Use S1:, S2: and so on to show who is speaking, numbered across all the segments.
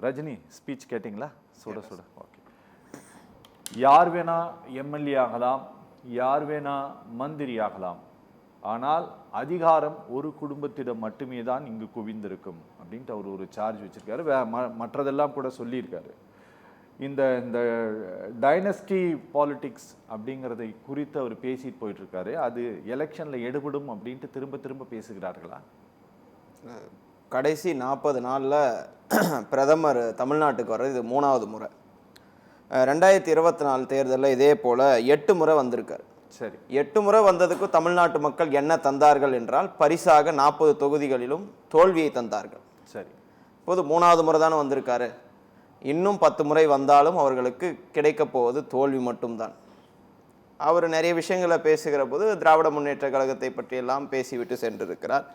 S1: Rajini speech கேட்டிங்களா? சுட சுட. ஓகே. யார் வேணா எம்எல்ஏ ஆகலாம், யார் வேணா மந்திரி ஆகலாம், ஆனால் அதிகாரம் ஒரு குடும்பத்திடம் மட்டுமே தான் இங்கு குவிந்திருக்கும் அப்படின்ட்டு அவர் ஒரு சார்ஜ் வச்சிருக்காரு. மற்றதெல்லாம் கூட சொல்லியிருக்காரு. இந்த இந்த டைனஸ்டி பாலிடிக்ஸ் அப்படிங்கிறதை குறித்து அவர் பேசிட்டு போயிட்டு இருக்காரு. அது எலெக்ஷன்ல எடுபடும் அப்படின்ட்டு திரும்ப திரும்ப பேசுகிறார்களா?
S2: கடைசி 40 நாளில் பிரதமர் தமிழ்நாட்டுக்கு வர்றது இது 3வது முறை. 2024 தேர்தலில் இதே போல் 8 முறை வந்திருக்காரு.
S1: சரி,
S2: 8 முறை வந்ததுக்கு தமிழ்நாட்டு மக்கள் என்ன தந்தார்கள் என்றால் பரிசாக 40 தொகுதிகளிலும் தோல்வியை தந்தார்கள்.
S1: சரி,
S2: இப்போது 3வது முறை தானே வந்திருக்காரு. இன்னும் 10 முறை வந்தாலும் அவர்களுக்கு கிடைக்கப் போவது தோல்வி மட்டும்தான். அவர் நிறைய விஷயங்களை பேசுகிற போது திராவிட முன்னேற்ற கழகத்தை பற்றியெல்லாம் பேசிவிட்டு சென்றிருக்கிறார்.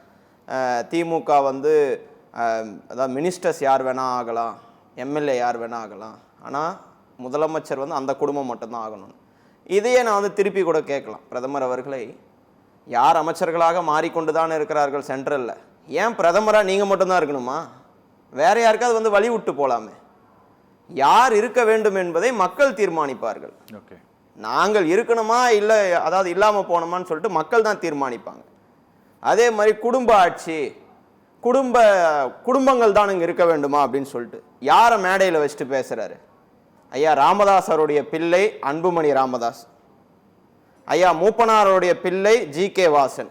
S2: திமுக வந்து அதாவது மினிஸ்டர்ஸ் யார் வேணால் ஆகலாம், எம்எல்ஏ யார் வேணால் ஆகலாம், ஆனால் முதலமைச்சர் வந்து அந்த குடும்பம் மட்டும்தான் ஆகணும். இதையே நான் வந்து திருப்பி கூட கேட்கலாம், பிரதமர் அவர்களை, யார் அமைச்சர்களாக மாறிக்கொண்டு தான் இருக்கிறார்கள் சென்ட்ரலில், ஏன் பிரதமராக நீங்கள் மட்டும்தான் இருக்கணுமா? வேற யாருக்காவது வந்து வழி விட்டு போகலாமே. யார் இருக்க வேண்டும் என்பதை மக்கள் தீர்மானிப்பார்கள். நாங்கள் இருக்கணுமா இல்லை அதாவது இல்லாமல் போனோமான்னு சொல்லிட்டு மக்கள் தான் தீர்மானிப்பாங்க. அதே மாதிரி குடும்ப ஆட்சி, குடும்பங்கள் தான் இங்கே இருக்க வேண்டுமா அப்படின்னு சொல்லிட்டு யாரை மேடையில் வச்சுட்டு பேசுகிறாரு? ஐயா ராமதாஸ் அவருடைய பிள்ளை அன்புமணி ராமதாஸ், ஐயா மூப்பனாருடைய பிள்ளை ஜி.கே. வாசன்,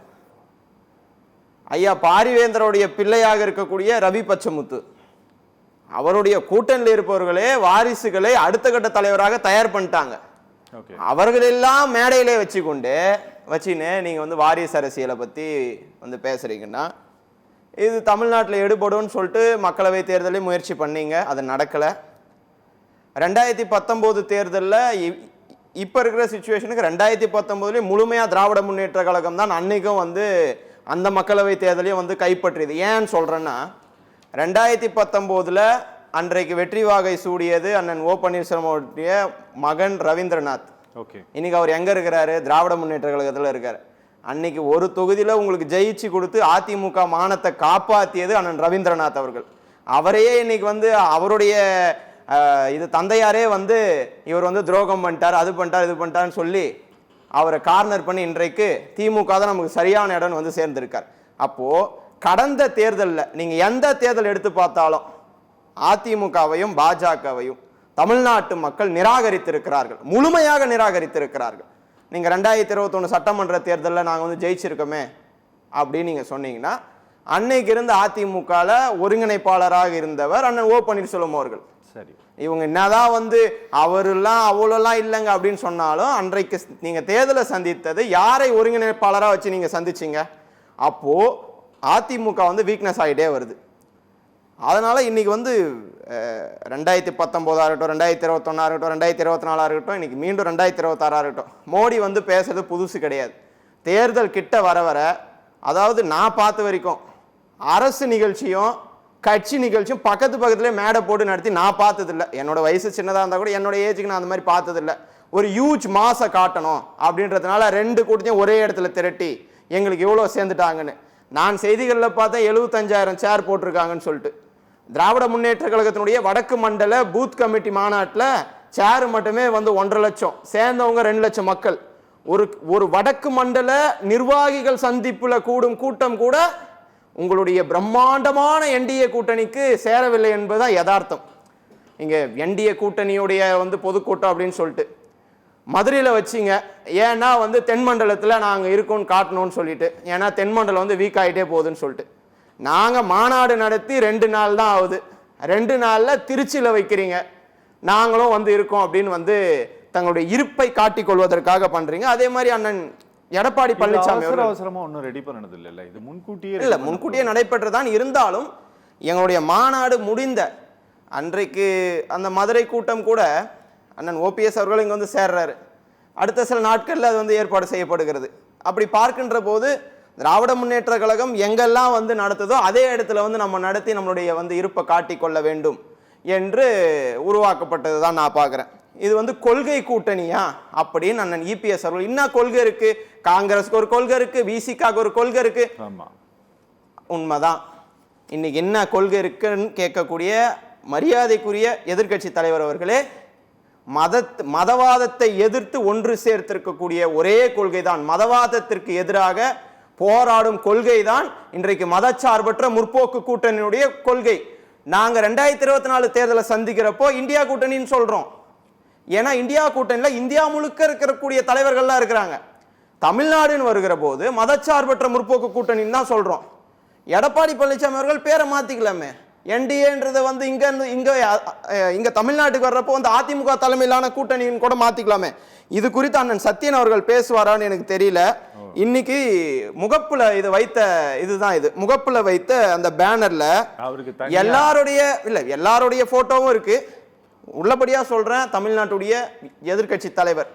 S2: ஐயா பாரிவேந்தருடைய பிள்ளையாக இருக்கக்கூடிய ரவி பச்சமுத்து, அவருடைய கூட்டணியில் இருப்பவர்களே வாரிசுகளை அடுத்த கட்ட தலைவராக தயார் பண்ணிட்டாங்க. அவர்களெல்லாம் மேடையிலே வச்சுன்னு நீங்கள் வந்து வாரிசு அரசியலை பற்றி வந்து பேசுறீங்கன்னா இது தமிழ்நாட்டில் எடுபடும்னு சொல்லிட்டு மக்களவை தேர்தலில் முயற்சி பண்ணீங்க, அது நடக்கலை. 2019 தேர்தலில் இப்போ இருக்கிற சுச்சுவேஷனுக்கு 2019 முழுமையாக திராவிட முன்னேற்ற கழகம் தான் அன்னைக்கும் வந்து அந்த மக்களவை தேர்தலையும் வந்து கைப்பற்றியது. ஏன்னு சொல்கிறேன்னா 2019 அன்றைக்கு வெற்றி வாகை சூடியது அண்ணன் ஓ பன்னீர்செல்வமுடைய மகன் ரவீந்திரநாத். இன்னைக்கு அவர் எங்க இருக்கிறாரு? திராவிட முன்னேற்ற கழகத்தில் இருக்காரு. அன்னைக்கு ஒரு தொகுதியில் உங்களுக்கு ஜெயிச்சு கொடுத்து அதிமுக மானத்தை காப்பாற்றியது அண்ணன் ரவீந்திரநாத் அவர்கள். அவரையே இன்னைக்கு வந்து அவருடைய இது தந்தையாரே வந்து இவர் வந்து துரோகம் பண்ணிட்டார், அது பண்ணிட்டார், இது பண்ணிட்டார்னு சொல்லி அவரை கார்னர் பண்ணி இன்றைக்கு திமுக தான் நமக்கு சரியான இடம் வந்து சேர்ந்திருக்கார். அப்போ கடந்த தேர்தலில் நீங்க எந்த தேர்தல் எடுத்து பார்த்தாலும் அதிமுகவையும் பாஜகவையும் தமிழ்நாட்டு மக்கள் நிராகரித்திருக்கிறார்கள், முழுமையாக நிராகரித்திருக்கிறார்கள். நீங்க 2021 சட்டமன்ற தேர்தலில் நாங்கள் வந்து ஜெயிச்சிருக்கோமே அப்படின்னு நீங்க சொன்னீங்கன்னா, அன்னைக்கு இருந்த அதிமுகல ஒருங்கிணைப்பாளராக இருந்தவர் அண்ணன் ஓ பன்னீர்செல்வம் அவர்கள். சரி, இவங்க என்னதான் வந்து அவரெல்லாம் அவ்வளோலாம் இல்லைங்க அப்படின்னு சொன்னாலும் அன்றைக்கு நீங்க தேர்தலை சந்தித்தது யாரை ஒருங்கிணைப்பாளராக வச்சு நீங்க சந்திச்சிங்க? அப்போ அதிமுக வந்து வீக்னஸ் ஆகிட்டே வருது. அதனால இன்னைக்கு வந்து 2019 ஆகட்டும், 2021 ஆகட்டும், 2024 இருக்கட்டும், இன்னைக்கு மீண்டும் 2026 இருக்கட்டும், மோடி வந்து பேசுறது புதுசு கிடையாது. தேர்தல் கிட்ட வர வர, அதாவது நான் பார்த்த வரைக்கும் அரசு நிகழ்ச்சியும் கட்சி நிகழ்ச்சியும் பக்கத்துலேயே மேடை போட்டு நடத்தி நான் பார்த்ததில்லை. என்னோட வயசு சின்னதாக இருந்தால் கூட என்னோட ஏஜுக்கு நான் அந்த மாதிரி பார்த்ததில்லை. ஒரு ஹியூஜ் மாசை காட்டணும் அப்படின்றதுனால 2 கூட்டத்தையும் ஒரே இடத்துல திரட்டி எங்களுக்கு எவ்வளோ சேர்ந்துட்டாங்கன்னு நான் செய்திகளில் பார்த்தேன். 75,000 சேர் போட்டிருக்காங்கன்னு சொல்லிட்டு திராவிட முன்னேற்ற கழகத்தினுடைய வடக்கு மண்டல பூத் கமிட்டி மாநாட்டில் சேர் மட்டுமே வந்து 1.5 லட்சம், சேர்ந்தவங்க 2 லட்சம் மக்கள். ஒரு வடக்கு மண்டல நிர்வாகிகள் சந்திப்புல கூடும் கூட்டம் கூட உங்களுடைய பிரம்மாண்டமான என்டிஏ கூட்டணிக்கு சேரவில்லை என்பதுதான் யதார்த்தம். இங்க என்டிஏ கூட்டணியுடைய வந்து பொதுக்கூட்டம் அப்படின்னு சொல்லிட்டு மதுரையில் வச்சிங்க. ஏன்னா வந்து தென்மண்டலத்தில் நாங்கள் இருக்கோம்னு காட்டணும்னு சொல்லிட்டு, ஏன்னா தென்மண்டலம் வந்து வீக் ஆகிட்டே போகுதுன்னு சொல்லிட்டு நாங்கள் மாநாடு நடத்தி 2 நாள் தான் ஆகுது. 2 நாளில் திருச்சியில் வைக்கிறீங்க, நாங்களும் வந்து இருக்கோம் அப்படின்னு வந்து தங்களுடைய இருப்பை காட்டிக் கொள்வதற்காக பண்றீங்க. அதே மாதிரி அண்ணன் எடப்பாடி பழனிசாமி
S1: அவசரமா ஒன்றும் ரெடி பண்ணது இல்லை, இது
S2: முன்கூட்டியே நடைபெற்றதான். இருந்தாலும் எங்களுடைய மாநாடு முடிந்த அன்றைக்கு அந்த மதுரை கூட்டம் கூட அண்ணன் ஓபிஎஸ் அவர்கள் இங்கே வந்து சேர்றாரு. அடுத்த சில நாட்களில் அது வந்து ஏற்பாடு செய்யப்படுகிறது. அப்படி பார்க்கின்ற போது திராவிட முன்னேற்ற கழகம் எங்கெல்லாம் வந்து நடத்துதோ அதே இடத்துல வந்து நம்ம நடத்தி நம்மளுடைய வந்து இருப்பை காட்டிக்கொள்ள வேண்டும் என்று உருவாக்கப்பட்டது தான் நான் பார்க்குறேன். இது வந்து கொள்கை கூட்டணியா அப்படின்னு அண்ணன் இபிஎஸ் அவர்கள், இன்னும் கொள்கை இருக்கு, காங்கிரஸுக்கு ஒரு கொள்கை இருக்கு, விசிகாக்கு ஒரு கொள்கை இருக்கு. உண்மைதான். இன்னைக்கு என்ன கொள்கை இருக்குன்னு கேட்கக்கூடிய மரியாதைக்குரிய எதிர்க்கட்சி தலைவர் அவர்களே, மதவாதத்தை எதிர்த்து ஒன்று சேர்த்திருக்கக்கூடிய ஒரே கொள்கை தான், மதவாதத்திற்கு எதிராக போராடும் கொள்கை தான் இன்றைக்கு மதச்சார்பற்ற முற்போக்கு கூட்டணியுடைய கொள்கை. நாங்க 2024 தேர்தலை சந்திக்கிறப்போ இந்தியா கூட்டணின்னு சொல்றோம். ஏன்னா இந்தியா கூட்டணியில இந்தியா முழுக்க இருக்கக்கூடிய தலைவர்கள்லாம் இருக்கிறாங்க. தமிழ்நாடுன்னு வருகிற போது மதச்சார்பற்ற முற்போக்கு கூட்டணின்னு தான் சொல்றோம். எடப்பாடி பழனிசாமி அவர்கள் பேரை மாத்திக்கலாமே, என்டிஏன்றதை வந்து இங்க தமிழ்நாட்டுக்கு வர்றப்போ வந்து அதிமுக தலைமையிலான கூட்டணின்னு கூட மாத்திக்கலாமே. இது குறித்து அண்ணன் சத்யன் அவர்கள் பேசுவாரான்னு எனக்கு தெரியல. இன்னைக்கு முகப்புல இது வைத்த இதுதான், இது முகப்புல வைத்த அந்த பேனர்ல எல்லாருடைய போட்டோவும் இருக்கு. உள்ளபடியா சொல்றேன், தமிழ்நாட்டுடைய எதிர்க்கட்சி தலைவர்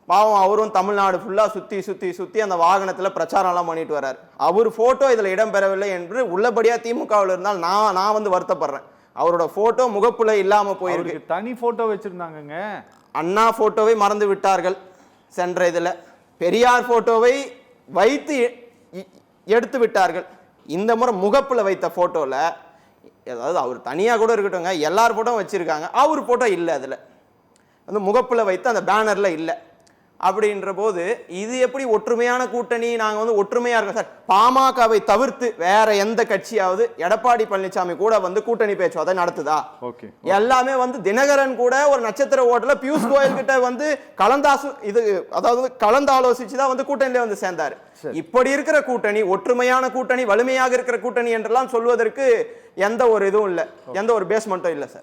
S2: பாவம், அவரும் தமிழ்நாடு ஃபுல்லா சுத்தி சுத்தி சுத்தி அந்த வாகனத்துல பிரச்சாரம் எல்லாம் பண்ணிட்டு வர்றாரு. அவர் போட்டோ இதுல இடம்பெறவில்லை என்று உள்ளபடியா திமுகவில் இருந்தால் நான் வந்து வருத்தப்படுறேன். அவரோட போட்டோ முகப்புல இல்லாம போயிருக்கு.
S1: தனி போட்டோ வச்சிருந்தாங்க.
S2: அண்ணா போட்டோவை மறந்து விட்டார்கள் சென்ற இதுல. பெரியார் போட்டோவை வைத்து எடுத்து விட்டார்கள். இந்த முறை முகப்புல வைத்த போட்டோல, அதாவது அவர் தனியா கூட இருக்கட்டும்ங்க, எல்லார் போட்டோ வச்சிருக்காங்க, அவர் போட்டோ இல்லை. அதுல வந்து முகப்புல வைத்து அந்த பேனர்ல இல்லை. அப்படின்ற போது இது எப்படி ஒற்றுமையான கூட்டணி? நாங்க வந்து ஒற்றுமையா இருக்கோம் சார். பாமகவை தவிர்த்து வேற எந்த கட்சியாவது எடப்பாடி பழனிசாமி கூட வந்து கூட்டணி பேச்சுவார்த்தை நடத்துதா? எல்லாமே வந்து தினகரன் கூட ஒரு நட்சத்திர ஓட்டுல பியூஷ் கோயல் கிட்ட வந்து கலந்தாலோசிச்சுதான் வந்து கூட்டணியில வந்து சேர்ந்தாரு. இப்படி இருக்கிற கூட்டணி ஒற்றுமையான கூட்டணி, வலிமையாக இருக்கிற கூட்டணி என்றெல்லாம் சொல்வதற்கு எந்த ஒரு இதுவும் இல்லை, எந்த ஒரு பேஸ்மெண்ட்டும் இல்லை சார்.